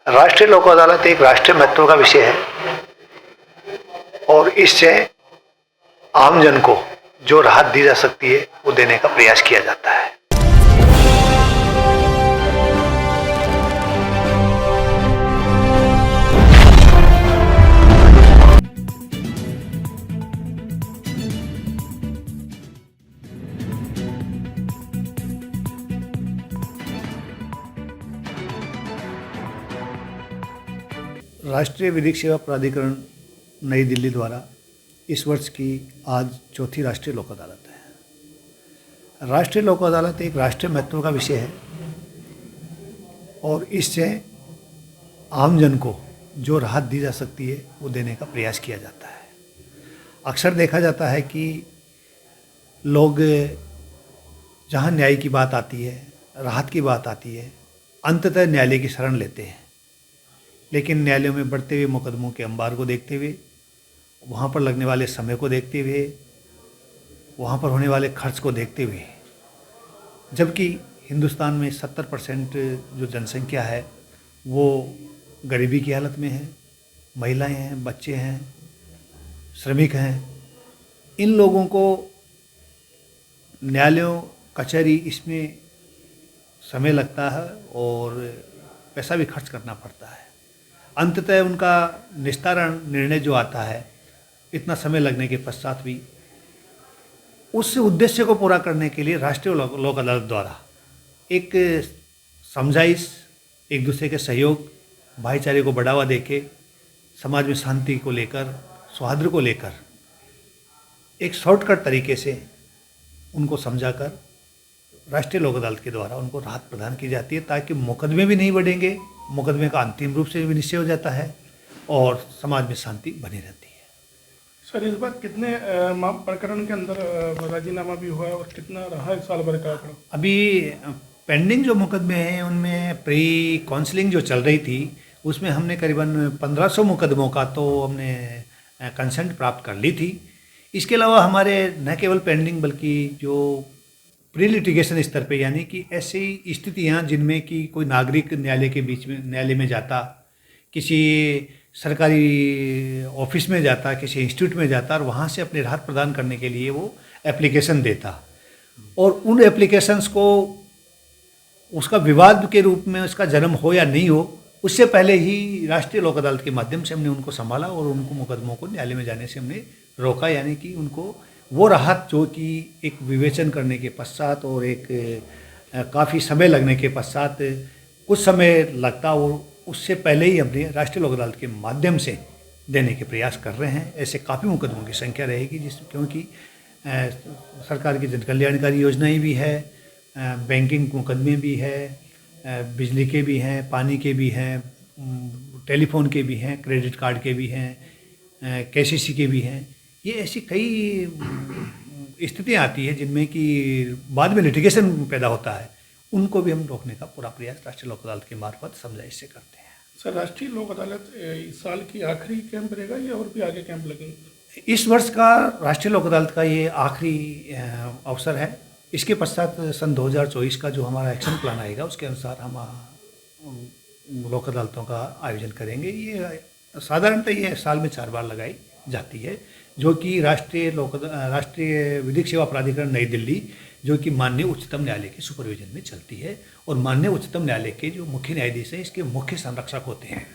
राष्ट्रीय लोक अदालत एक राष्ट्रीय महत्व का विषय है और इससे आमजन को जो राहत दी जा सकती है वो देने का प्रयास किया जाता है। राष्ट्रीय विधिक सेवा प्राधिकरण नई दिल्ली द्वारा इस वर्ष की आज चौथी राष्ट्रीय लोक अदालत है। राष्ट्रीय लोक अदालत एक राष्ट्रीय महत्व का विषय है और इससे आमजन को जो राहत दी जा सकती है वो देने का प्रयास किया जाता है। अक्सर देखा जाता है कि लोग जहाँ न्याय की बात आती है, राहत की बात आती है, अंततः न्यायालय की शरण लेते हैं। लेकिन न्यायालयों में बढ़ते हुए मुकदमों के अंबार को देखते हुए, वहाँ पर लगने वाले समय को देखते हुए, वहाँ पर होने वाले खर्च को देखते हुए, जबकि हिंदुस्तान में 70% जो जनसंख्या है वो गरीबी की हालत में है, महिलाएं हैं, बच्चे हैं, श्रमिक हैं, इन लोगों को न्यायालयों कचहरी इसमें समय लगता है और पैसा भी खर्च करना पड़ता है। अंततः उनका निस्तारण निर्णय जो आता है, इतना समय लगने के पश्चात भी उस उद्देश्य को पूरा करने के लिए राष्ट्रीय लोक अदालत द्वारा एक समझाइश, एक दूसरे के सहयोग, भाईचारे को बढ़ावा देके समाज में शांति को लेकर, सौहार्द को लेकर एक शॉर्टकट तरीके से उनको समझाकर राष्ट्रीय लोक अदालत के द्वारा उनको राहत प्रदान की जाती है, ताकि मुकदमे भी नहीं बढ़ेंगे, मुकदमे का अंतिम रूप से भी निश्चय हो जाता है और समाज में शांति बनी रहती है। सर, इस बार कितने प्रकरण के अंदर राजीनामा भी हुआ और कितना रहा एक साल भर का आंकड़ा? अभी पेंडिंग जो मुकदमे हैं उनमें प्री काउंसलिंग जो चल रही थी उसमें हमने करीबन 1500 मुकदमों का तो हमने कंसेंट प्राप्त कर ली थी। इसके अलावा हमारे न केवल पेंडिंग बल्कि जो प्री लिटिगेशन स्तर पे, यानी कि ऐसी स्थितियाँ जिनमें कि कोई नागरिक न्यायालय में जाता, किसी सरकारी ऑफिस में जाता, किसी इंस्टीट्यूट में जाता और वहाँ से अपनी राहत प्रदान करने के लिए वो एप्लीकेशन देता और उन एप्लीकेशंस को उसका विवाद के रूप में उसका जन्म हो या नहीं हो, उससे पहले ही राष्ट्रीय लोक अदालत के माध्यम से हमने उनको संभाला और उनको मुकदमों को न्यायालय में जाने से हमने रोका, यानी कि उनको वो राहत जो कि एक विवेचन करने के पश्चात और एक काफ़ी समय लगने के पश्चात कुछ समय लगता और उससे पहले ही हमने राष्ट्रीय लोक अदालत के माध्यम से देने के प्रयास कर रहे हैं। ऐसे काफ़ी मुकदमों की संख्या रहेगी क्योंकि सरकार की जन कल्याणकारी योजनाएँ भी है, बैंकिंग मुकदमे भी है, बिजली के भी हैं, पानी के भी हैं, टेलीफोन के भी हैं, क्रेडिट कार्ड के भी हैं, केसीसी के भी हैं। ये ऐसी कई स्थितियाँ आती हैं जिनमें कि बाद में लिटिगेशन पैदा होता है, उनको भी हम रोकने का पूरा प्रयास राष्ट्रीय लोक अदालत के मार्फत समझाइश से करते हैं। सर, राष्ट्रीय लोक अदालत इस साल की आखिरी कैंप रहेगा या और भी आगे कैंप लगेंगे? इस वर्ष का राष्ट्रीय लोक अदालत का ये आखिरी अवसर है। इसके पश्चात सन 2024 का जो हमारा एक्शन प्लान आएगा उसके अनुसार हम लोक अदालतों का आयोजन करेंगे। ये साधारणतः ये साल में 4 बार लगाई जाती है, जो कि राष्ट्रीय विधिक सेवा प्राधिकरण नई दिल्ली, जो कि माननीय उच्चतम न्यायालय के सुपरविजन में चलती है और माननीय उच्चतम न्यायालय के जो मुख्य न्यायाधीश हैं इसके मुख्य संरक्षक होते हैं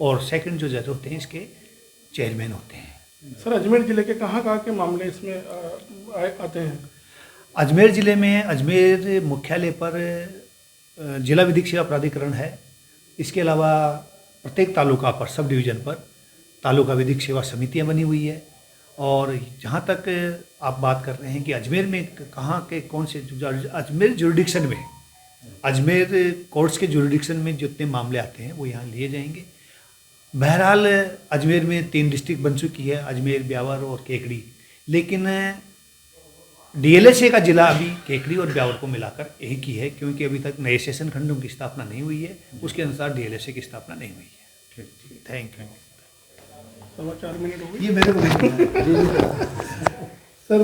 और सेकंड जो जज होते हैं इसके चेयरमैन होते हैं। सर, अजमेर ज़िले के कहाँ के मामले इसमें आते हैं? अजमेर ज़िले में अजमेर मुख्यालय पर जिला विधिक सेवा प्राधिकरण है। इसके अलावा प्रत्येक तालुका पर, सब डिवीज़न पर तालुका विधिक सेवा समितियाँ बनी हुई है। और जहाँ तक आप बात कर रहे हैं कि अजमेर में कहाँ के कौन से, अजमेर जुरिडिक्शन में, अजमेर कोर्ट्स के जुरिडिक्शन में जितने मामले आते हैं वो यहाँ लिए जाएंगे। बहरहाल अजमेर में 3 डिस्ट्रिक्ट बन चुकी है, अजमेर, ब्यावर और केकड़ी, लेकिन डीएलएसए का जिला अभी केकड़ी और ब्यावर को मिलाकर एक ही है, क्योंकि अभी तक नए सेशन खंडों की स्थापना नहीं हुई है, उसके अनुसार डीएलएसए की स्थापना नहीं हुई है। Thank you. 4 मिनट हो गए। ये मेरे को सर